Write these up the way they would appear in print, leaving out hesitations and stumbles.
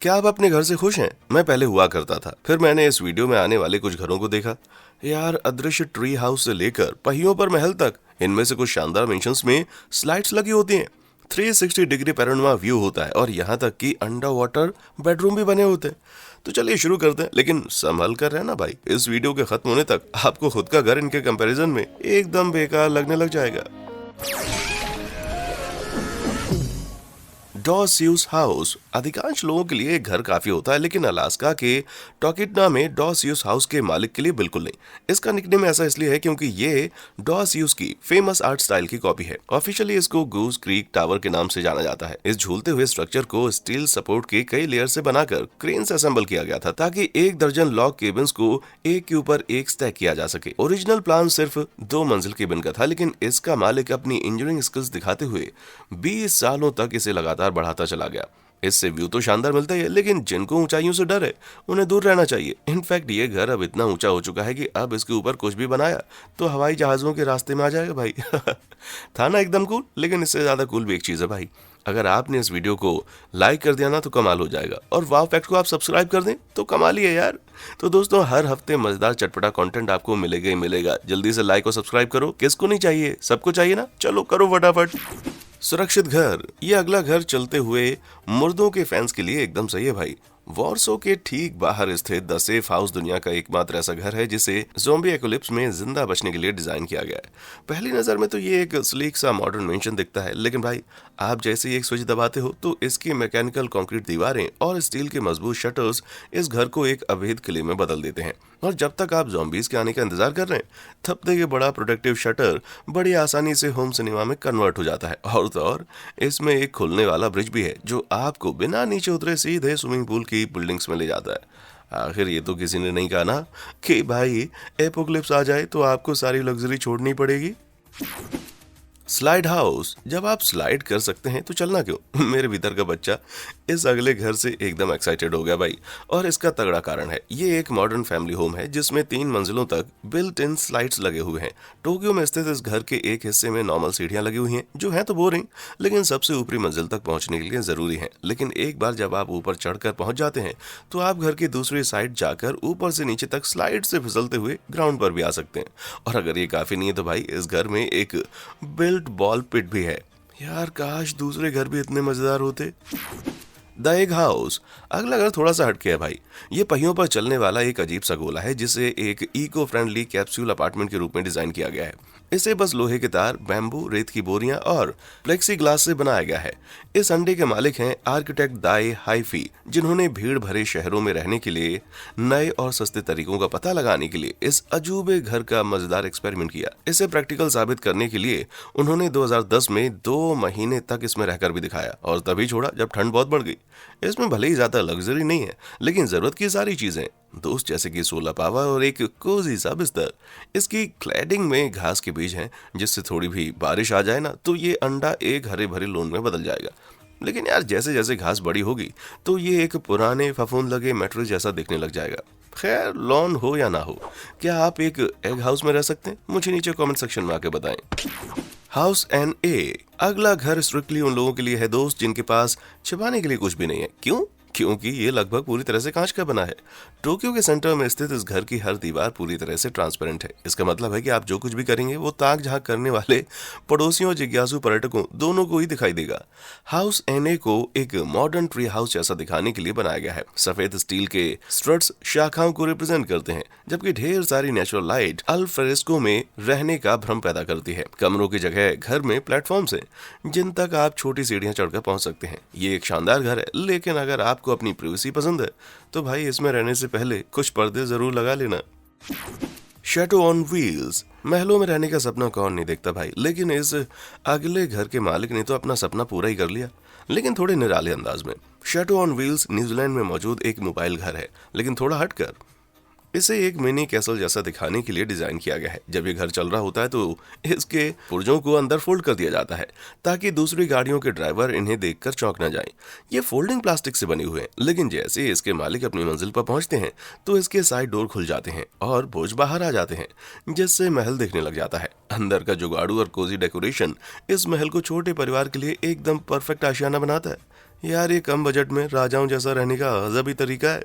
क्या आप अपने घर से खुश हैं? मैं पहले हुआ करता था, फिर मैंने इस वीडियो में आने वाले कुछ घरों को देखा। यार, अदृश्य ट्री हाउस से लेकर पहियों पर महल तक, इनमें से कुछ शानदार मेंशंस में स्लाइड्स लगी होती हैं। 360 डिग्री पैनोरामा व्यू होता है और यहाँ तक कि अंडर वाटर बेडरूम भी बने होते हैं। तो चलिए शुरू करते हैं, लेकिन संभल कर रहना भाई, इस वीडियो के खत्म होने तक आपको खुद का घर इनके कंपैरिजन में एकदम बेकार लगने लग जाएगा। डॉस हाउस अधिकांश लोगों के लिए एक घर काफी होता है, लेकिन अलास्का के टॉकिटना में डॉस हाउस के मालिक के लिए बिल्कुल नहीं। इसका निकनेम ऐसा इसलिए है क्योंकि ये डॉस की फेमस आर्ट स्टाइल की कॉपी है। ऑफिशियली इसको गूस क्रीक टावर के नाम से जाना जाता है। इस झूलते हुए स्ट्रक्चर को स्टील सपोर्ट के कई लेयर से बनाकर क्रेन से असेंबल किया गया था ताकि 1 दर्जन लॉग केबिन्स को एक के ऊपर एक स्टैक किया जा सके। ओरिजिनल प्लान सिर्फ 2 मंजिल केबिन का था, लेकिन इसका मालिक अपनी इंजीनियरिंग स्किल्स दिखाते हुए 20 सालों तक इसे लगातार बढ़ाता चला गया। इससे व्यू तो शानदार मिलता ही है, लेकिन जिनको ऊंचाइयों से डर है उन्हें दूर रहना चाहिए। इनफैक्ट ये घर अब इतना ऊंचा हो चुका है कि अब इसके ऊपर कुछ भी बनाया तो हवाई जहाजों के रास्ते में आ जाएगा भाई। था ना एकदम कूल, लेकिन इससे ज्यादा कूल भी एक चीज है भाई। अगर आपने इस वीडियो को लाइक कर दिया ना तो कमाल हो जाएगा, और वाव फैक्ट को आप सब्सक्राइब कर दें तो कमाल ही है यार। तो दोस्तों, हर हफ्ते मजेदार चटपटा कंटेंट आपको मिलेगा ही मिलेगा। जल्दी से लाइक और सब्सक्राइब करो। किसको नहीं चाहिए? सबको चाहिए ना। चलो करो फटाफट। सुरक्षित घर, ये अगला घर चलते हुए मुर्दों के फैंस के लिए एकदम सही है भाई। वॉर्सो के ठीक बाहर स्थित द सेफ हाउस दुनिया का एकमात्र ऐसा घर है जिसे ज़ॉम्बी एपोकलिप्स में जिंदा बचने के लिए डिजाइन किया गया है। पहली नजर में तो ये एक स्लीक सा मॉडर्न मेंशन दिखता है, लेकिन भाई आप जैसे ही एक स्विच दबाते हो तो इसकी मैकेनिकल कंक्रीट दीवारें और स्टील के मजबूत शटर्स इस घर को एक अभेद किले में बदल देते हैं। और जब तक आप ज़ॉम्बीज के आने का इंतजार कर रहे हैं, तब तक ये बड़ा प्रोटेक्टिव शटर बड़ी आसानी से होम सिनेमा में कन्वर्ट हो जाता है। और तो और इसमें एक खुलने वाला ब्रिज भी है जो आपको बिना नीचे उतरे सीधे स्विमिंग पूल की बिल्डिंग्स में ले जाता है। आखिर ये तो किसी ने नहीं कहा ना कि भाई एपोकलिप्स आ जाए तो आपको सारी लग्जरी छोड़नी पड़ेगी। स्लाइड हाउस, जब आप स्लाइड कर सकते हैं तो चलना क्यों? मेरे भीतर का बच्चा इस अगले घर से एकदम एक्साइटेड हो गया भाई, और इसका तगड़ा कारण है। ये एक मॉडर्न फैमिली होम है जिसमें 3 मंजिलों तक बिल्ट इन स्लाइड्स लगे हुए हैं। टोक्यो में स्थित इस घर के एक हिस्से में नॉर्मल सीढ़ियां लगी हुई हैं जो है तो बोरिंग, लेकिन सबसे ऊपरी मंजिल तक पहुंचने के लिए जरूरी है। लेकिन एक बार जब आप ऊपर चढ़कर पहुंच जाते हैं तो आप घर की दूसरी साइड जाकर ऊपर से नीचे तक स्लाइड से फिसलते हुए ग्राउंड पर भी आ सकते हैं। और अगर ये काफी नहीं है तो भाई इस घर में एक बिल्ट बॉल पिट भी है। यार, काश दूसरे घर भी इतने मजेदार होते। द एग हाउस, अगला घर थोड़ा सा हटके है भाई। ये पहियों पर चलने वाला एक अजीब सा गोला है जिसे एक इको फ्रेंडली कैप्सूल अपार्टमेंट के रूप में डिजाइन किया गया है। इसे बस लोहे के तार, बैम्बू, रेत की बोरियां और प्लेक्सी ग्लास से बनाया गया है। इस अंडे के मालिक हैं आर्किटेक्ट दाई हाईफी, जिन्होंने भीड़ भरे शहरों में रहने के लिए नए और सस्ते तरीकों का पता लगाने के लिए इस अजूबे घर का मजेदार एक्सपेरिमेंट किया। इसे प्रैक्टिकल साबित करने के लिए उन्होंने 2010 में 2 महीने तक इसमें रहकर भी दिखाया, और तभी छोड़ा जब ठंड बहुत बढ़ गई। इसमें भले ही ज्यादा लग्जरी नहीं है, लेकिन जरूरत की सारी चीजें दोस्त, जैसे कि सोलर पावर और एक कोजी सा बिस्तर। इसकी क्लैडिंग में घास के बीज हैं, जिससे थोड़ी भी बारिश आ जाए ना तो ये अंडा एक हरे भरे लोन में बदल जाएगा। लेकिन यार, जैसे जैसे घास बड़ी होगी तो ये एक पुराने फफूंद लगे मैट्रेस जैसा दिखने लग जाएगा। खैर, लॉन हो या ना हो, क्या आप एक एग हाउस में रह सकते हैं? मुझे नीचे कमेंट सेक्शन में आके बताएं। हाउस एन ए, अगला घर स्ट्रिक्टली उन लोगों के लिए है दोस्त जिनके पास छिपाने के लिए कुछ भी नहीं है। क्यों? क्योंकि ये लगभग पूरी तरह से कांच का बना है। टोक्यो के सेंटर में स्थित इस घर की हर दीवार पूरी तरह से ट्रांसपेरेंट है। इसका मतलब है कि आप जो कुछ भी करेंगे वो ताक झांक करने वाले पड़ोसियों और जिज्ञासु पर्यटकों दोनों को ही दिखाई देगा। हाउस एनए को एक मॉडर्न ट्री हाउस जैसा दिखाने के लिए बनाया गया है। सफेद स्टील के स्ट्रट्स शाखाओं को रिप्रेजेंट करते हैं, जबकि ढेर सारी नेचुरल लाइट अल फ्रेस्को में रहने का भ्रम पैदा करती है। कमरों की जगह घर में प्लेटफॉर्म्स हैं जिन तक आप छोटी सीढ़ियां चढ़कर पहुंच सकते हैं। ये एक शानदार घर है, लेकिन अगर आपको अपनी प्राइवेसी पसंद है तो भाई इसमें रहने से पहले कुछ पर्दे जरूर लगा लेना। शैडो ऑन व्हील्स, महलों में रहने का सपना कौन नहीं देखता भाई, लेकिन इस अगले घर के मालिक ने तो अपना सपना पूरा ही कर लिया, लेकिन थोड़े निराले अंदाज में। शैडो ऑन व्हील्स न्यूजीलैंड में मौजूद एक मोबाइल घर है, लेकिन थोड़ा हटकर। इसे एक मिनी कैसल जैसा दिखाने के लिए डिजाइन किया गया है। जब ये घर चल रहा होता है तो इसके पुर्जों को अंदर फोल्ड कर दिया जाता है ताकि दूसरी गाड़ियों के ड्राइवर इन्हें देखकर चौंक न जाएं। ये फोल्डिंग प्लास्टिक से बने हुए हैं, लेकिन जैसे ही इसके मालिक अपनी मंजिल पर पहुंचते हैं तो इसके साइड डोर खुल जाते हैं और बोझ बाहर आ जाते हैं, जिससे महल दिखने लग जाता है। अंदर का जुगाड़ू और कोजी डेकोरेशन इस महल को छोटे परिवार के लिए एकदम परफेक्ट आशियाना बनाता है। यार ये कम बजट में राजाओं जैसा रहने का अजब ही तरीका है।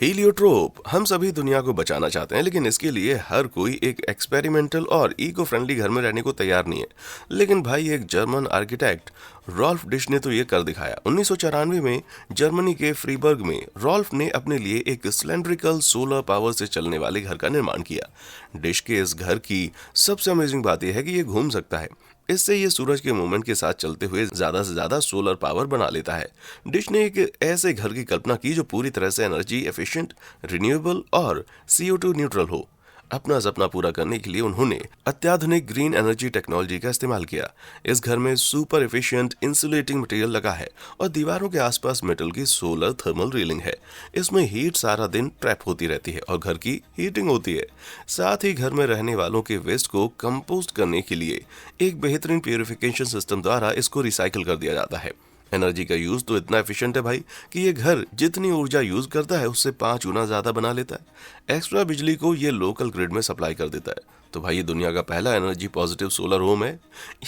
हीलियोट्रोप हम सभी दुनिया को बचाना चाहते हैं, लेकिन इसके लिए हर कोई एक एक्सपेरिमेंटल और इको फ्रेंडली घर में रहने को तैयार नहीं है। लेकिन भाई एक जर्मन आर्किटेक्ट रॉल्फ डिश ने तो ये कर दिखाया। 1994 में जर्मनी के फ्रीबर्ग में रॉल्फ ने अपने लिए एक सिलेंड्रिकल सोलर पावर से चलने वाले घर का निर्माण किया। डिश के इस घर की सबसे अमेजिंग बात यह है कि ये घूम सकता है। इससे ये सूरज के मूवमेंट के साथ चलते हुए ज्यादा से ज्यादा सोलर पावर बना लेता है। डिश ने एक ऐसे घर की कल्पना की जो पूरी तरह से एनर्जी एफिशिएंट, रिन्यूएबल और CO2 न्यूट्रल हो। अपना सपना पूरा करने के लिए उन्होंने अत्याधुनिक ग्रीन एनर्जी टेक्नोलॉजी का इस्तेमाल किया। इस घर में सुपर एफिशिएंट इंसुलेटिंग मटेरियल लगा है और दीवारों के आसपास मेटल की सोलर थर्मल रेलिंग है। इसमें हीट सारा दिन ट्रैप होती रहती है और घर की हीटिंग होती है। साथ ही घर में रहने वालों के वेस्ट को कंपोस्ट करने के लिए एक बेहतरीन प्यूरिफिकेशन सिस्टम द्वारा इसको रिसाइकिल कर दिया जाता है। एनर्जी का यूज तो इतना एफिशिएंट है भाई कि ये घर जितनी ऊर्जा यूज करता है उससे 5 गुना ज्यादा बना लेता है। एक्स्ट्रा बिजली को ये लोकल ग्रिड में सप्लाई कर देता है। तो भाई ये दुनिया का पहला एनर्जी पॉजिटिव सोलर होम है।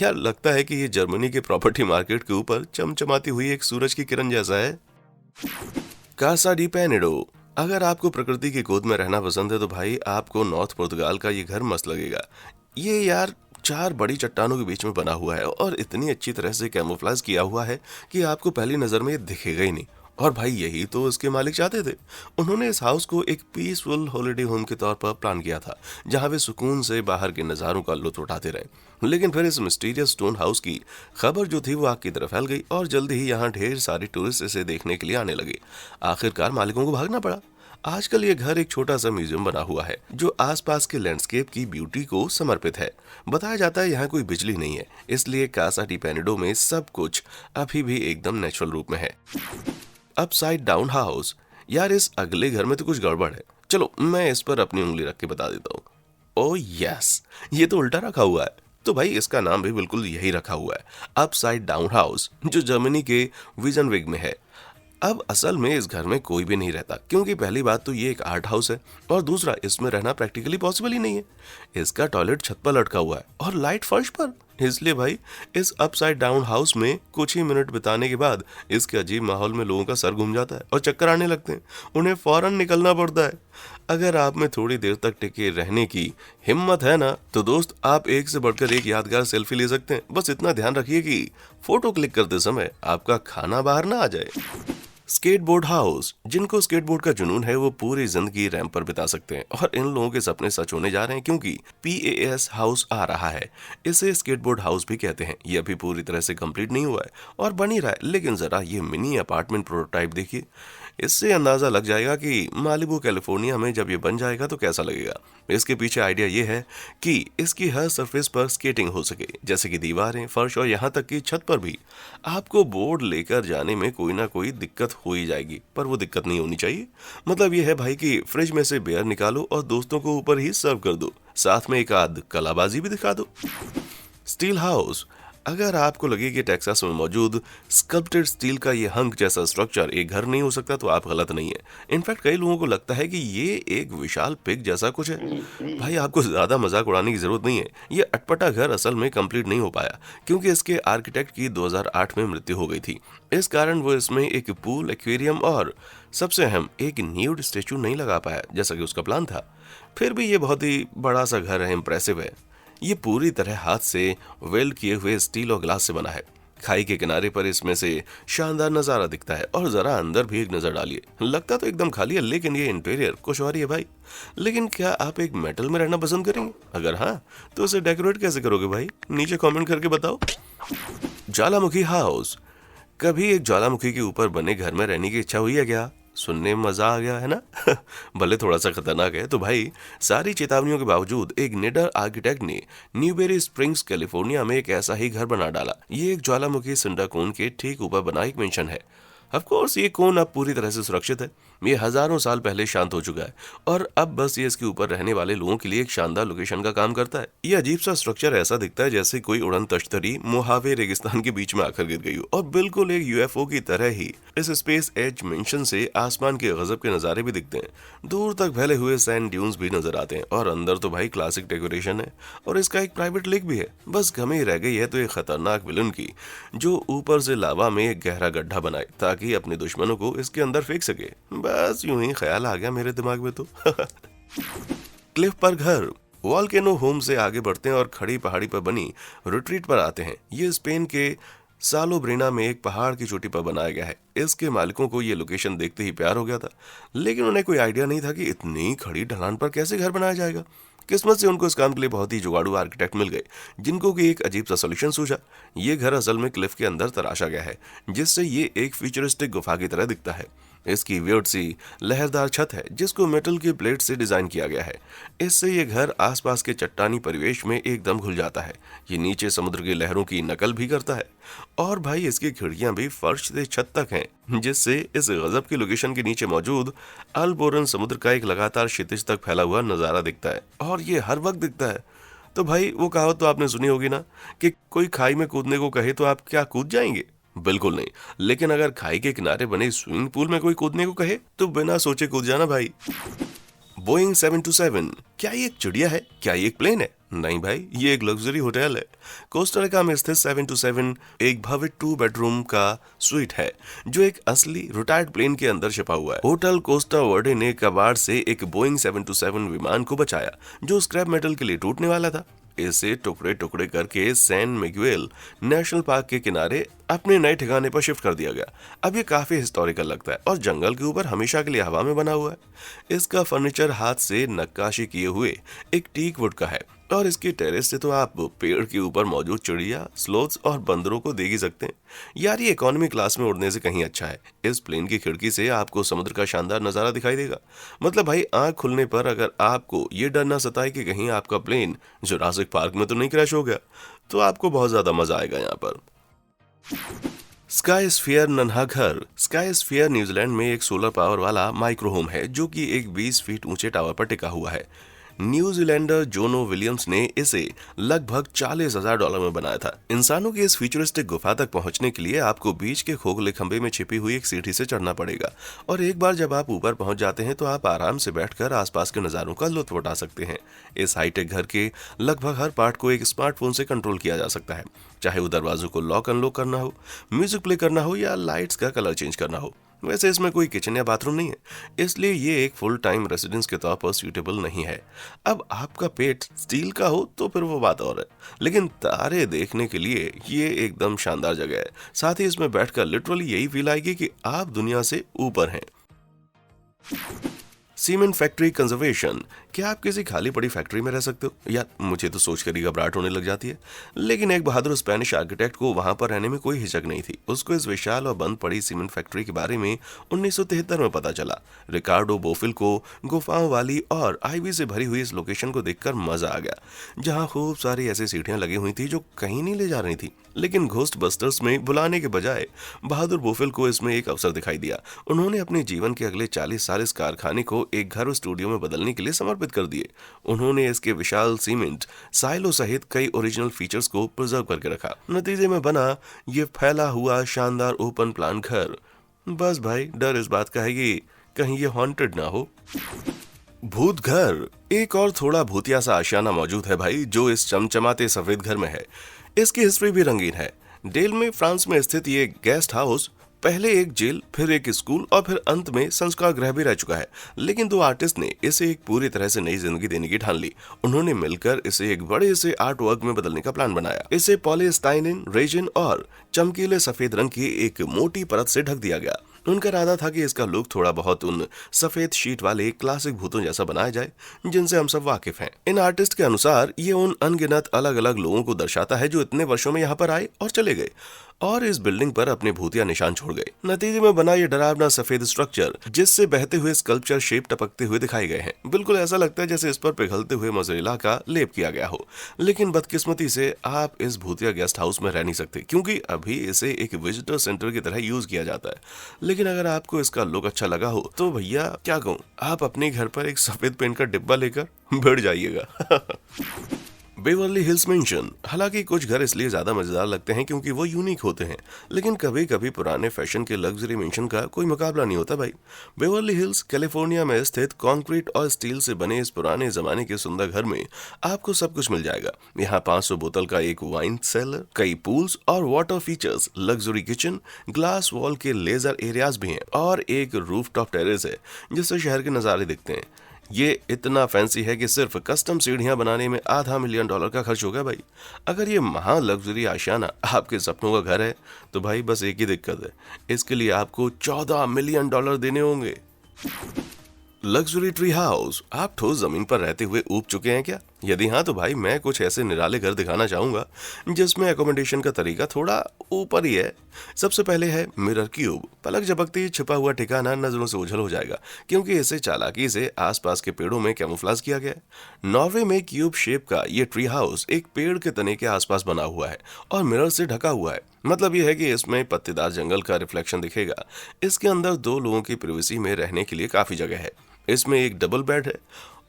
यार लगता है कि ये जर्मनी के प्रॉपर्टी मार्केट के ऊपर चमचमाती हुई एक सूरज की किरण जैसा है। कासा डी पेनेडो। अगर आपको प्रकृति की गोद में रहना पसंद है तो भाई आपको नॉर्थ पुर्तगाल का ये घर मस्त लगेगा। ये यार 4 बड़ी चट्टानों के बीच में बना हुआ है और इतनी अच्छी तरह से कैमोफ्लेज किया हुआ है कि आपको पहली नजर में ये दिखेगा ही नहीं। और भाई यही तो इसके मालिक चाहते थे। उन्होंने इस हाउस को एक पीसफुल हॉलिडे होम के तौर पर प्लान किया था, जहां वे सुकून से बाहर के नज़ारों का लुत्फ उठाते रहे। लेकिन फिर इस मिस्टीरियस स्टोन हाउस की खबर जो थी वो आग की तरफ फैल गई और जल्दी ही यहाँ ढेर सारे टूरिस्ट इसे देखने के लिए आने लगे। आखिरकार मालिकों को भागना पड़ा। आजकल ये घर एक छोटा सा म्यूजियम बना हुआ है जो आसपास के लैंडस्केप की ब्यूटी को समर्पित है। बताया जाता है यहाँ कोई बिजली नहीं है, इसलिए कासा डी पेनेडो में सब कुछ अभी भी एकदम नेचुरल रूप में है। Upside down house. यार इस अगले घर में तो कुछ गड़बड़ है। चलो मैं इस पर अपनी उंगली रख के बता देता हूँ। ओह यस, ये तो उल्टा रखा हुआ है। तो भाई इसका नाम भी बिल्कुल यही रखा हुआ है, अपसाइड डाउन हाउस, जो जर्मनी के विजनविग में है। अब असल में इस घर में कोई भी नहीं रहता, क्योंकि पहली बात तो ये एक आर्ट हाउस है और दूसरा इसमें रहना प्रैक्टिकली पॉसिबल ही नहीं है। इसका टॉयलेट छत पर लटका हुआ है और लाइट फर्श पर। इसलिए भाई इस अपसाइड डाउन हाउस में कुछ ही मिनट बिताने के बाद इसके अजीब माहौल में लोगों का सर घूम जाता है और चक्कर आने लगते हैं। उन्हें फौरन निकलना पड़ता है। अगर आप में थोड़ी देर तक टिके रहने की हिम्मत है ना, तो दोस्त आप एक से बढ़कर एक यादगार सेल्फी ले सकते हैं। बस इतना ध्यान रखिए कि फोटो क्लिक करते समय आपका खाना बाहर ना आ जाए। Skateboard house. जिनको स्केटबोर्ड का जुनून है वो पूरी जिंदगी रैंप पर बिता सकते हैं और इन लोगों के सपने सच होने जा रहे हैं, क्योंकि PAS हाउस आ रहा है। इसे स्केटबोर्ड हाउस भी कहते हैं। ये अभी पूरी तरह से कंप्लीट नहीं हुआ है और बन ही रहा है, लेकिन जरा ये मिनी अपार्टमेंट प्रोटोटाइप देखिए। इससे अंदाजा लग जाएगा कि मालिबू कैलिफोर्निया में जब ये बन जाएगा तो कैसा लगेगा। इसके पीछे आइडिया ये है कि इसकी हर सरफेस पर स्केटिंग हो सके, जैसे कि दीवारें, फर्श और यहाँ तक कि छत पर भी। आपको बोर्ड लेकर जाने में कोई ना कोई दिक्कत हो ही जाएगी, पर वो दिक्कत नहीं होनी चाहिए। मतलब ये है भाई कि फ्रिज में से बियर निकालो और दोस्तों को ऊपर ही सर्व कर दो, साथ में एक आध कलाबाजी भी दिखा दो। Steel house. अगर आपको लगे कि टेक्सास में मौजूद स्कल्प्टेड स्टील का ये हंक जैसा स्ट्रक्चर एक घर नहीं हो सकता, तो आप गलत नहीं है। इनफैक्ट कई लोगों को लगता है कि ये एक विशाल पिग जैसा कुछ है। भाई आपको ज्यादा मजाक उड़ाने की जरूरत नहीं है। ये अटपटा घर असल में कंप्लीट नहीं हो पाया क्योंकि इसके आर्किटेक्ट की 2008 में मृत्यु हो गई थी। इस कारण वो इसमें एक पूल, एक्वेरियम और सबसे अहम एक न्यूड स्टेचू नहीं लगा पाया जैसा कि उसका प्लान था। फिर भी ये बहुत ही बड़ा सा घर है, इंप्रेसिव है। ये पूरी तरह हाथ से वेल्ड किए हुए स्टील और ग्लास से बना है। खाई के किनारे पर इसमें से शानदार नजारा दिखता है और जरा अंदर भी एक नजर डालिए। लगता तो एकदम खाली है, लेकिन ये इंटीरियर कुछ और ही है भाई। लेकिन क्या आप एक मेटल में रहना पसंद करेंगे? अगर हाँ, तो इसे डेकोरेट कैसे करोगे भाई? नीचे कमेंट करके बताओ। ज्वालामुखी हाउस। कभी एक ज्वालामुखी के ऊपर बने घर में रहने की इच्छा हुई है क्या? सुनने में मजा आ गया है ना? भले थोड़ा सा खतरनाक है। तो भाई सारी चेतावनियों के बावजूद एक निडर आर्किटेक्ट ने न्यूबेरी स्प्रिंग्स कैलिफोर्निया में एक ऐसा ही घर बना डाला। ये एक ज्वालामुखी सिंडाकोन के ठीक ऊपर बना एक मेंशन है। ऑफ कोर्स ये कोन अब पूरी तरह से सुरक्षित है। ये हजारों साल पहले शांत हो चुका है और अब बस ये इसके ऊपर रहने वाले लोगों के लिए एक शानदार लोकेशन का काम करता है। ये अजीब सा स्ट्रक्चर ऐसा दिखता है जैसे कोई उड़न तश्तरी मोहावे रेगिस्तान के बीच में आकर गिर गई हो, और बिल्कुल एक यूएफओ की तरह ही इस स्पेस एज मेंशन से आसमान के गजब के नजारे भी दिखते हैं। दूर तक फैले हुए सैंड ड्यून्स भी नजर आते हैं और अंदर तो भाई क्लासिक डेकोरेशन है और इसका एक प्राइवेट लेक भी है। बस कमी रह गई है तो एक खतरनाक विलन की, जो ऊपर से लावा में एक गहरा गड्ढा बनाए ताकि अपने दुश्मनों को इसके अंदर फेंक सके। बस यूं ही ख्याल आ गया मेरे दिमाग में तो। क्लिफ पर घर। वॉल्केनो होम से आगे बढ़ते हैं और खड़ी पहाड़ी पर बनी रिट्रीट पर आते हैं। ये स्पेन के सालोब्रेना में एक पहाड़ की चोटी पर बनाया गया है। इसके मालिकों को ये लोकेशन देखते ही प्यार हो गया था, लेकिन उन्हें कोई आइडिया नहीं था कि इतनी खड़ी ढलान पर कैसे घर बनाया जाएगा। किस्मत से उनको इस काम के लिए बहुत ही जुगाड़ू आर्किटेक्ट मिल गए, जिनको कि एक अजीब सा सोल्यूशन सूझा। ये घर असल में क्लिफ के अंदर तराशा गया है, जिससे ये एक फ्यूचरिस्टिक गुफा की तरह दिखता है। इसकी वियर्ड सी लहरदार छत है जिसको मेटल की प्लेट से डिजाइन किया गया है। इससे ये घर आसपास के चट्टानी परिवेश में एकदम घुल जाता है। ये नीचे समुद्र की लहरों की नकल भी करता है और भाई इसकी खिड़कियां भी फर्श से छत तक हैं, जिससे इस गजब की लोकेशन के नीचे मौजूद अल्बोरन समुद्र का एक लगातार क्षितिज तक फैला हुआ नजारा दिखता है, और ये हर वक्त दिखता है। तो भाई वो कहावत तो आपने सुनी होगी ना कि कोई खाई में कूदने को कहे तो आप क्या कूद जाएंगे? बिल्कुल नहीं। लेकिन अगर खाई के किनारे बने स्विमिंग पूल में कोई कूदने को कहे तो बिना सोचे कूद जाना भाई। बोइंग 727, क्या ये एक चिड़िया है? क्या ये एक प्लेन है? नहीं भाई, ये एक लग्जरी होटल है। कोस्टारिका में स्थित 727 एक भव्य 2 बेडरूम का स्वीट है जो एक असली रिटायर्ड प्लेन के अंदर छिपा हुआ है। होटल कोस्टा वर्डे ने कबाड़ से एक बोइंग 727 विमान को बचाया जो स्क्रैप मेटल के लिए टूटने वाला था। इसे टुकड़े टुकड़े करके सैन मिगुएल नेशनल पार्क के किनारे अपने नए ठिकाने पर शिफ्ट कर दिया गया। अब ये काफी हिस्टोरिकल लगता है और जंगल के ऊपर हमेशा के लिए हवा में बना हुआ है। इसका फर्नीचर हाथ से नक्काशी किए हुए एक टीक वुड का है और इसके टेरेस से तो आप पेड़ के ऊपर मौजूद चिड़िया, स्लोथ्स और बंदरों को देख ही सकते हैं। यार ये इकोनॉमी क्लास में उड़ने से कहीं अच्छा है। इस प्लेन की खिड़की से आपको समुद्र का शानदार नजारा दिखाई देगा। मतलब भाई आंख खुलने पर अगर आपको ये डर ना सताए कि कहीं आपका प्लेन जुरासिक पार्क में तो नहीं क्रैश हो गया, तो आपको बहुत ज्यादा मजा आएगा यहाँ पर। स्काई स्फीयर नन्हा घर। स्काई स्फीयर न्यूजीलैंड में एक सोलर पावर वाला माइक्रो होम है जो कि एक 20 फीट ऊंचे टावर पर टिका हुआ है। न्यूजीलैंडर जोनो विलियम्स ने इसे लगभग $40,000 में बनाया था। इंसानों की इस फ्यूचरिस्टिक गुफा तक पहुंचने के लिए आपको बीच के खोखले खंबे में छिपी हुई एक सीढ़ी से चढ़ना पड़ेगा, और एक बार जब आप ऊपर पहुंच जाते हैं तो आप आराम से बैठकर आसपास के नज़ारों का लुत्फ उठा सकते हैं। इस हाईटेक घर के लगभग हर पार्ट को एक स्मार्टफोन से कंट्रोल किया जा सकता है, चाहे वो दरवाजों को लॉक अनलॉक करना हो, म्यूजिक प्ले करना हो या लाइट्स का कलर चेंज करना हो। वैसे इसमें कोई किचन या बाथरूम नहीं है, इसलिए ये एक फुल टाइम रेसिडेंस के तौर पर सूटेबल नहीं है। अब आपका पेट स्टील का हो तो फिर वो बात और है, लेकिन तारे देखने के लिए ये एकदम शानदार जगह है। साथ ही इसमें बैठकर लिटरली यही फील आएगी कि आप दुनिया से ऊपर हैं। Cement factory conservation. क्या आप किसी खाली पड़ी फैक्ट्री में रह सकते हो? यार मुझे तो सोचकर ही घबराहट होने लग जाती है। लेकिन एक बहादुर स्पेनिश आर्किटेक्ट को वहां पर रहने में कोई हिचक नहीं थी। उसको इस विशाल और बंद पड़ी सीमेंट फैक्ट्री के बारे में 1973 में पता चला। रिकार्डो बोफिल को गुफाओं वाली और आईवी से भरी हुई इस लोकेशन को देखकर मजा आ गया, जहां खूब सारी ऐसी सीढ़ियां लगी हुई थी जो कहीं नहीं ले जा रही थी। लेकिन घोस्ट बस्टर्स में बुलाने के बजाय बहादुर बोफिल को इसमें एक अवसर दिखाई दिया। उन्होंने अपने जीवन के अगले 40 साल इस कारखाने को एक घर और स्टूडियो में बदलने के लिए समर्पित कर दिए। उन्होंने इसके विशाल सीमेंट साइलो सहित कई ओरिजिनल फीचर्स को प्रिजर्व करके रखा। नतीजे में बना ये फैला हुआ शानदार ओपन प्लान घर। बस भाई डर इस बात का है कि कहीं ये हॉन्टेड ना हो। भूत घर। एक और थोड़ा भूतिया सा आशियाना मौजूद है भाई, जो इस चमचमाते सफेद घर में है। इसकी हिस्ट्री भी रंगीन है। डेल में फ्रांस में स्थित ये गेस्ट हाउस पहले एक जेल, फिर एक स्कूल और फिर अंत में संस्कार गृह भी रह चुका है। लेकिन दो आर्टिस्ट ने इसे एक पूरी तरह से नई जिंदगी देने की ठान ली। उन्होंने मिलकर इसे एक बड़े से आर्ट वर्क में बदलने का प्लान बनाया। इसे पॉलीस्टाइनिन, रेजिन और चमकीले सफेद रंग की एक मोटी परत से ढक दिया गया। उनका इरादा था कि इसका लुक थोड़ा बहुत उन सफेद शीट वाले क्लासिक भूतों जैसा बनाया जाए जिनसे हम सब वाकिफ हैं। इन आर्टिस्ट के अनुसार ये उन अनगिनत अलग अलग लोगों को दर्शाता है जो इतने वर्षों में यहाँ पर आए और चले गए, और इस बिल्डिंग पर अपने भूतिया निशान छोड़ गए। नतीजे में बना ये डरावना सफेद स्ट्रक्चर जिससे बहते हुए स्कल्पचर शेप टपकते हुए दिखाए गए हैं। बिल्कुल ऐसा लगता है जैसे इस पर पिघलते हुए मोज़रेला का लेप किया गया हो। लेकिन बदकिस्मती से आप इस भूतिया गेस्ट हाउस में रह नहीं सकते क्योंकि अभी इसे एक विजिटर सेंटर की तरह यूज किया जाता है। लेकिन अगर आपको इसका लुक अच्छा लगा हो तो भैया क्या कहूँ, आप अपने घर पर एक सफेद पेंट का डिब्बा लेकर बैठ जाइएगा। Beverly hills mention. हालांकि कुछ घर इसलिए ज्यादा मजेदार लगते हैं क्योंकि वो यूनिक होते हैं, लेकिन कभी कभी पुराने फैशन के लग्जरी मेंशन का कोई मुकाबला नहीं होता भाई। बेवर्ली हिल्स कैलिफोर्निया में स्थित कंक्रीट और स्टील से बने इस पुराने जमाने के सुंदर घर में आपको सब कुछ मिल जाएगा। यहाँ 500 बोतल का एक वाइन सेलर, कई पूल्स और water features, luxury kitchen, glass wall के लेजर एरियाज भी हैं और एक रूफटॉप टेरेस है जिससे शहर के नज़ारे दिखते हैं। ये इतना फैंसी है कि सिर्फ कस्टम सीढ़ियां बनाने में $500,000 का खर्च होगा भाई। अगर ये महा लग्जरी आशियाना आपके सपनों का घर है तो भाई बस एक ही दिक्कत है, इसके लिए आपको $14 मिलियन देने होंगे। Luxury tree house. आप ठोस जमीन पर रहते हुए ऊब चुके हैं क्या? यदि हाँ तो भाई मैं कुछ ऐसे निराले घर दिखाना चाहूंगा जिसमें एकोमोडेशन का तरीका थोड़ा ऊपर ही है। सबसे पहले है मिरर क्यूब। पलक झपकते ही छिपा हुआ ठिकाना नजरों से ओझल हो जाएगा क्योंकि इसे चालाकी से आसपास के पेड़ों में कैमोफ्लेज किया गया है। नॉर्वे में क्यूब शेप का ये ट्री हाउस एक पेड़ के तने के आसपास बना हुआ है और मिरर से ढका हुआ है। मतलब यह है कि इसमें पत्तेदार जंगल का रिफ्लेक्शन दिखेगा। इसके अंदर 2 लोगों की प्राइवेसी में रहने के लिए काफी जगह है। इसमें एक डबल बेड है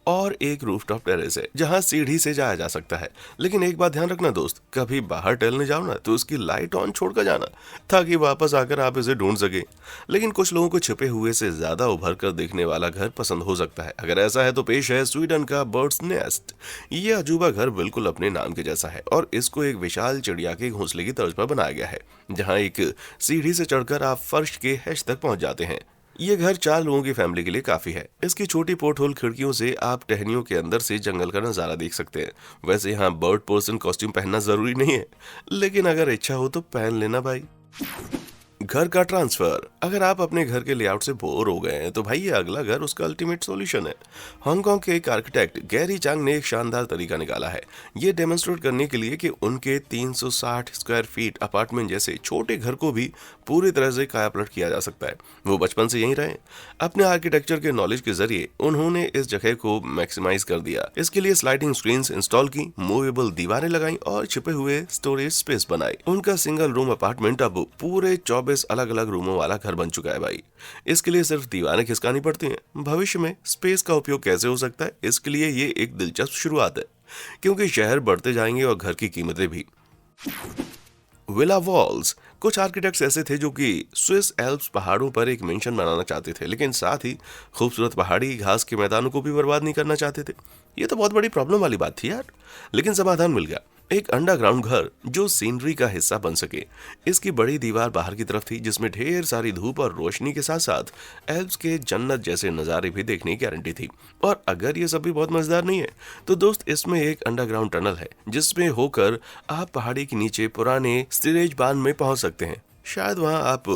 और एक रूफटॉप टेरेस है जहां सीढ़ी से जाया जा सकता है। लेकिन एक बात ध्यान रखना दोस्त, कभी बाहर टहलने जाओ ना तो उसकी लाइट ऑन छोड़कर जाना ताकि वापस आकर आप इसे ढूंढ सके। लेकिन कुछ लोगों को छिपे हुए से ज्यादा उभर कर देखने वाला घर पसंद हो सकता है। अगर ऐसा है तो पेश है स्वीडन का बर्ड्स नेस्ट। ये अजूबा घर बिल्कुल अपने नाम के जैसा है और इसको एक विशाल चिड़िया के घोंसले की तर्ज पर बनाया गया है जहाँ एक सीढ़ी से चढ़कर आप फर्श के हैच तक पहुंच जाते हैं। ये घर 4 लोगों की फैमिली के लिए काफी है। इसकी छोटी पोर्ट होल खिड़कियों से आप टहनियों के अंदर से जंगल का नजारा देख सकते हैं। वैसे यहाँ बर्ड पर्सन कॉस्ट्यूम पहनना जरूरी नहीं है, लेकिन अगर इच्छा हो तो पहन लेना भाई। घर का ट्रांसफर। अगर आप अपने घर के लेआउट से बोर हो गए हैं तो भाई ये अगला घर उसका अल्टीमेट सॉल्यूशन है। हांगकांग के एक आर्किटेक्ट गैरी चांग ने एक शानदार तरीका निकाला है ये डेमोन्स्ट्रेट करने के लिए कि उनके 360 स्क्वायर फीट अपार्टमेंट जैसे छोटे घर को भी पूरी तरह से कायापलट किया जा सकता है। वो बचपन से यहीं रहे। अपने आर्किटेक्चर के नॉलेज के जरिए उन्होंने इस जगह को मैक्सिमाइज कर दिया। इसके लिए स्लाइडिंग स्क्रीन्स इंस्टॉल की, मूवेबल दीवारें लगाई और छिपे हुए स्टोरेज स्पेस बनाई। उनका सिंगल रूम अपार्टमेंट अब पूरे 24 अलग अलग रूमों वाला घर बन चुका है भाई। इसके लिए सिर्फ दीवारें खिसकानी पड़ती हैं। भविष्य में स्पेस का उपयोग कैसे हो सकता है, इसके लिए ये एक दिलचस्प शुरुआत है क्योंकि शहर बढ़ते जाएंगे और घर की कीमतें भी। Villa walls. कुछ आर्किटेक्ट्स ऐसे थे जो कि स्विस एल्प्स पहाड़ों पर एक मेंशन बनाना चाहते थे, लेकिन साथ ही खूबसूरत पहाड़ी घास के मैदानों को भी बर्बाद नहीं करना चाहते थे। ये तो बहुत बड़ी प्रॉब्लम वाली बात थी यार, लेकिन समाधान मिल गया। एक अंडरग्राउंड घर जो सीनरी का हिस्सा बन सके। इसकी बड़ी दीवार बाहर की तरफ थी जिसमें ढेर सारी धूप और रोशनी के साथ साथ एल्प्स के जन्नत जैसे नज़ारे भी देखने की गारंटी थी। और अगर ये सब भी बहुत मजेदार नहीं है तो दोस्त इसमें एक अंडरग्राउंड टनल है जिसमें होकर आप पहाड़ी के नीचे पुराने स्टिरेज बांध में पहुंच सकते हैं। शायद वहां आप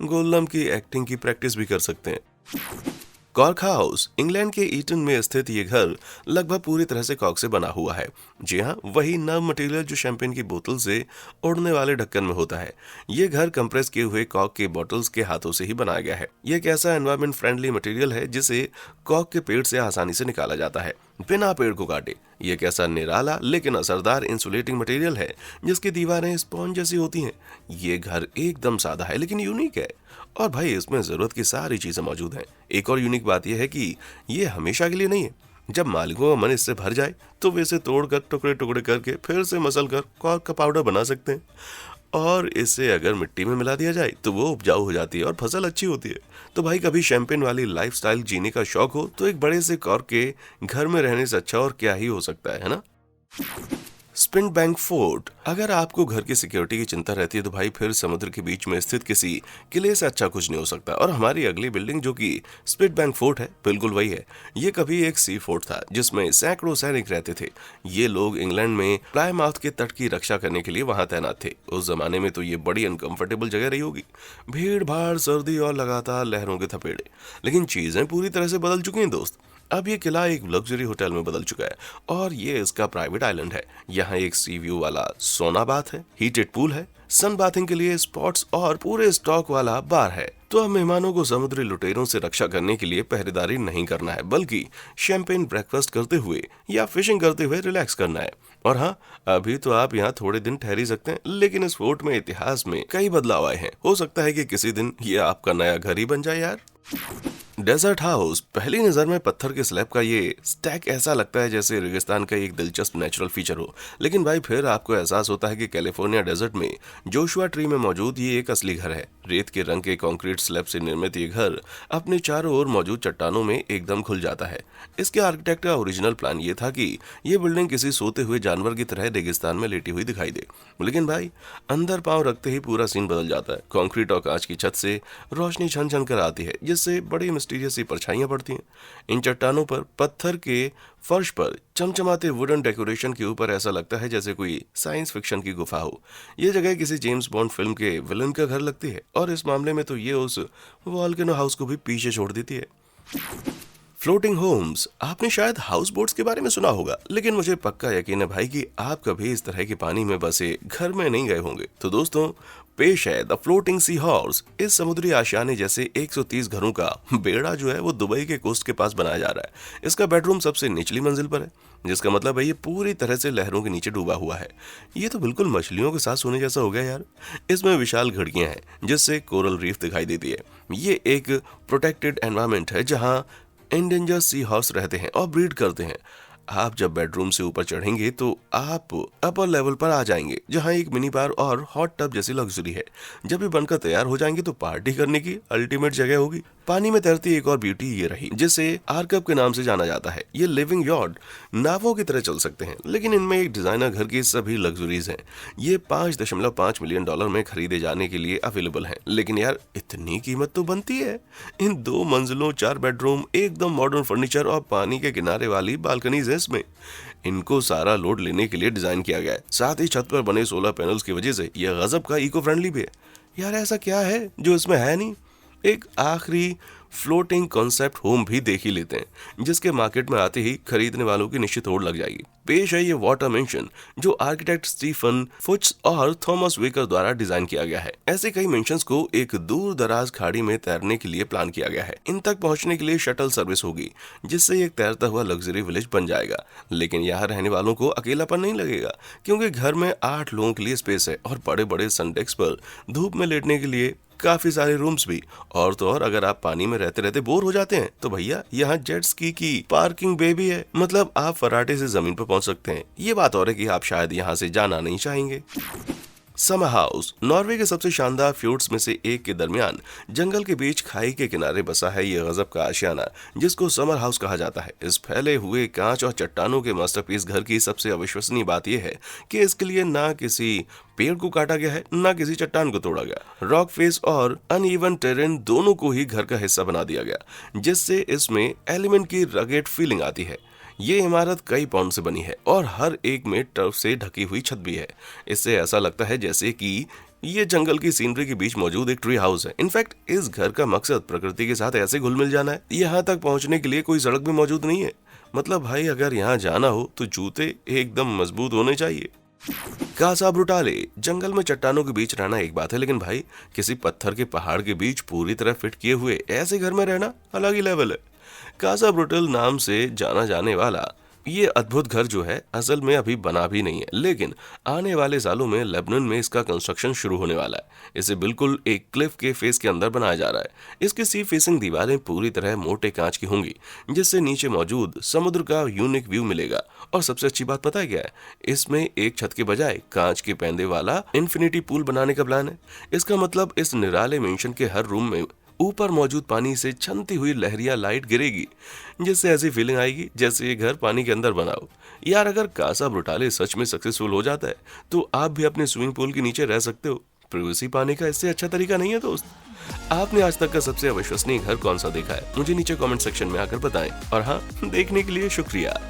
गोल्लम की एक्टिंग की प्रैक्टिस भी कर सकते हैं। Cork house. इंग्लैंड के ईटन में स्थित ये घर लगभग पूरी तरह से कॉर्क से बना हुआ है। जी हाँ, वही नर्व मटेरियल जो शैंपेन की बोतल से उड़ने वाले ढक्कन में होता है। ये घर कंप्रेस किए हुए कॉर्क के बॉटल्स के हाथों से ही बनाया गया है। ये एक ऐसा एनवायरमेंट फ्रेंडली मटेरियल है जिसे कॉर्क के पेड़ से आसानी से निकाला जाता है बिना पेड़ को काटे। ये एक ऐसा निराला लेकिन असरदार इंसुलेटिंग मटेरियल है जिसकी दीवारें स्पॉन्ज जैसी होती हैं। ये घर एकदम सादा है लेकिन यूनिक है और भाई इसमें जरूरत की सारी चीजें मौजूद हैं। एक और यूनिक बात यह है कि ये हमेशा के लिए नहीं है। जब मालिकों का मन इससे भर जाए तो वे इसे तोड़कर टुकड़े टुकड़े करके फिर से मसल कर कॉर्क का पाउडर बना सकते हैं और इसे अगर मिट्टी में मिला दिया जाए तो वो उपजाऊ हो जाती है और फसल अच्छी होती है। तो भाई कभी शैंपेन वाली लाइफस्टाइल जीने का शौक हो तो एक बड़े से कॉर्क के घर में रहने से अच्छा और क्या ही हो सकता है ना। स्पिनबैंक फोर्ट। अगर आपको घर की सिक्योरिटी की चिंता रहती है तो भाई फिर समुद्र के बीच में स्थित किसी किले से अच्छा कुछ नहीं हो सकता। और हमारी अगली बिल्डिंग जो कि स्पिनबैंक फोर्ट है बिल्कुल वही है। ये कभी एक सी फोर्ट था जिसमें सैकड़ों सैनिक रहते थे। ये लोग इंग्लैंड में प्लायमाउथ के तट की रक्षा करने के लिए वहां तैनात थे। उस जमाने में तो ये बड़ी अनकंफर्टेबल जगह रही होगी, भीड़ भाड़, सर्दी और लगातार लहरों के थपेड़े। लेकिन चीजें पूरी तरह से बदल चुकी हैं दोस्त। अब ये किला एक लग्जरी होटल में बदल चुका है और ये इसका प्राइवेट आइलैंड है। यहाँ एक सी व्यू वाला सोना बाथ है, हीटेड पूल है, सन बाथिंग के लिए स्पॉट्स और पूरे स्टॉक वाला बार है। तो अब मेहमानों को समुद्री लुटेरों से रक्षा करने के लिए पहरेदारी नहीं करना है, बल्कि शैंपेन ब्रेकफास्ट करते हुए या फिशिंग करते हुए रिलैक्स करना है। और हाँ, अभी तो आप यहाँ थोड़े दिन ठहर ही सकते हैं, लेकिन इस फोर्ट में इतिहास में कई बदलाव आए हैं। हो सकता है कि किसी दिन ये आपका नया घर ही बन जाए यार। Desert house. पहली नजर में पत्थर के स्लैब का ये स्टैक ऐसा लगता है जैसे रेगिस्तान का एक दिलचस्प नेचुरल फीचर हो, लेकिन भाई फिर आपको एहसास होता है कि कैलिफोर्निया डेजर्ट में जोशुआ ट्री में मौजूद ये एक असली घर है। रेत के रंग के कंक्रीट स्लैब से निर्मित ये घर अपने चारों ओर मौजूद चट्टानों में एकदम खुल जाता है। इसके आर्किटेक्ट का ओरिजिनल प्लान ये था कि ये बिल्डिंग किसी सोते हुए जानवर की तरह रेगिस्तान में लेटी हुई दिखाई दे, लेकिन भाई अंदर पांव रखते ही पूरा सीन बदल जाता है। कंक्रीट और कांच की छत से रोशनी छन छन कर आती है, जिससे बड़ी मिस्टीरियस सी परछाइयां पड़ती हैं। इन चट्टानों पर पत्थर के फर्श पर चमचमाते वुडन डेकोरेशन के ऊपर ऐसा लगता है जैसे कोई साइंस फिक्शन की गुफा हो। ये जगह किसी जेम्स बॉन्ड फिल्म के विलन का घर लगती है, और इस मामले में तो ये उस वॉल्केनो हाउस को भी पीछे छोड़ देती है। Floating homes. आपने शायद हाउस बोट्स के बारे में सुना होगा, लेकिन मुझे पक्का यकीन है भाई कि आप कभी इस तरह के पानी में बसे घर में नहीं गए होंगे। तो दोस्तों, पेश है द फ्लोटिंग सी हॉर्स। इस समुद्री आशियाने जैसे 130 घरों का बेड़ा जो है वो दुबई के कोस्ट के पास बनाया जा रहा है। इसका बेडरूम सबसे निचली मंजिल पर है, जिसका मतलब है ये पूरी तरह से लहरों के नीचे डूबा हुआ है। ये तो बिल्कुल मछलियों के साथ सोने जैसा हो गया यार। इसमें विशाल खिड़कियां हैं जिससे कोरल रीफ दिखाई देती है। ये एक प्रोटेक्टेड एनवायरनमेंट है जहां एंडेंजर सी हॉर्स रहते हैं और ब्रीड करते हैं। आप जब बेडरूम से ऊपर चढ़ेंगे तो आप अपर लेवल पर आ जाएंगे, जहां एक मिनी बार और हॉट टब जैसी लग्जरी है। जब ये बनकर तैयार हो जाएंगे तो पार्टी करने की अल्टीमेट जगह होगी। पानी में तैरती एक और ब्यूटी ये रही जिसे आर्कब के नाम से जाना जाता है। ये लिविंग यॉट नावों की तरह चल सकते हैं, लेकिन इनमें एक डिजाइनर घर की सभी लग्जरीज हैं। ये $5.5 मिलियन में खरीदे जाने के लिए अवेलेबल हैं, लेकिन यार इतनी कीमत तो बनती है। इन 2 मंजिलों, 4 बेडरूम, एकदम मॉडर्न फर्नीचर और पानी के किनारे वाली बालकनीज है इसमें। इनको सारा लोड लेने के लिए डिजाइन किया गया है। साथ ही छत पर बने सोलर पैनल्स की वजह से यह गजब का इको फ्रेंडली भी है। यार ऐसा क्या है जो इसमें है नहीं। एक आखिरी फ्लोटिंग कॉन्सेप्ट होम भी देख ही लेते हैं, जिसके मार्केट में आते ही खरीदने वालों की निश्चित होड़ लग जाएगी। पेश है ये वाटर मेंशन, जो आर्किटेक्ट स्टीफन फुट्स और थॉमस वेकर द्वारा डिजाइन किया गया है। ऐसे कई मेंशंस को एक दूर दराज खाड़ी में तैरने के लिए प्लान किया गया है। इन तक पहुंचने के लिए शटल सर्विस होगी, जिससे एक तैरता हुआ लग्जरी विलेज बन जाएगा। लेकिन यहाँ रहने वालों को अकेलापन नहीं लगेगा, क्योंकि घर में 8 लोगों के लिए स्पेस है और बड़े बड़े सनडेक्स पर धूप में लेटने के लिए काफी सारे रूम्स भी। और तो और अगर आप पानी में रहते रहते बोर हो जाते हैं तो भैया यहाँ जेट स्की की पार्किंग बे भी है। मतलब आप फराटे से जमीन पर पहुंच सकते हैं। ये बात और है कि आप शायद यहाँ से जाना नहीं चाहेंगे। Summer house. नॉर्वे के सबसे शानदार फ्यूट्स में से एक के दरमियान जंगल के बीच खाई के किनारे बसा है ये गजब का आशियाना, जिसको समर हाउस कहा जाता है। इस फैले हुए कांच और चट्टानों के मास्टरपीस घर की सबसे अविश्वसनीय बात यह है कि इसके लिए ना किसी पेड़ को काटा गया है, ना किसी चट्टान को तोड़ा गया। रॉक फेस और अनइवन टेरेन दोनों को ही घर का हिस्सा बना दिया गया, जिससे इसमें एलिमेंट की रगेड फीलिंग आती है। ये इमारत कई पाउंड से बनी है और हर एक में टर्फ से ढकी हुई छत भी है। इससे ऐसा लगता है जैसे कि ये जंगल की सीनरी के बीच मौजूद एक ट्री हाउस है। इनफैक्ट इस घर का मकसद प्रकृति के साथ ऐसे घुल मिल जाना है। यहाँ तक पहुँचने के लिए कोई सड़क भी मौजूद नहीं है। मतलब भाई अगर यहाँ जाना हो तो जूते एकदम मजबूत होने चाहिए। कासा ब्रूटाले। जंगल में चट्टानों के बीच रहना एक बात है, लेकिन भाई किसी पत्थर के पहाड़ के बीच पूरी तरह फिट किए हुए ऐसे घर में रहना अलग ही लेवल है। कासा ब्रूटल नाम से जाना जाने वाला ये अद्भुत घर जो है असल में अभी बना भी नहीं है, लेकिन आने वाले सालों में लेबनान में इसका कंस्ट्रक्शन शुरू होने वाला है। इसे बिल्कुल एक क्लिफ के फेस के अंदर बनाया जा रहा है। इसकी सी फेसिंग दीवारें पूरी तरह मोटे कांच की होंगी, जिससे नीचे मौजूद समुद्र का यूनिक व्यू मिलेगा। और सबसे अच्छी बात पता है क्या है, इसमें एक छत के बजाय कांच के पैंदे वाला इन्फिनिटी पूल बनाने का प्लान है। इसका मतलब इस निराले मेंशन के हर रूम में ऊपर मौजूद पानी से छनती हुई लहरियां लाइट गिरेगी, जिससे ऐसी फीलिंग आएगी जैसे ये घर पानी के अंदर बना हो। यार अगर कासा ब्रूटाले सच में सक्सेसफुल हो जाता है तो आप भी अपने स्विमिंग पूल के नीचे रह सकते हो। प्राइवेसी पाने का इससे अच्छा तरीका नहीं है दोस्त। आपने आज तक का सबसे अविश्वसनीय घर कौन सा देखा है, मुझे नीचे कमेंट सेक्शन में आकर बताएं। और हाँ, देखने के लिए शुक्रिया।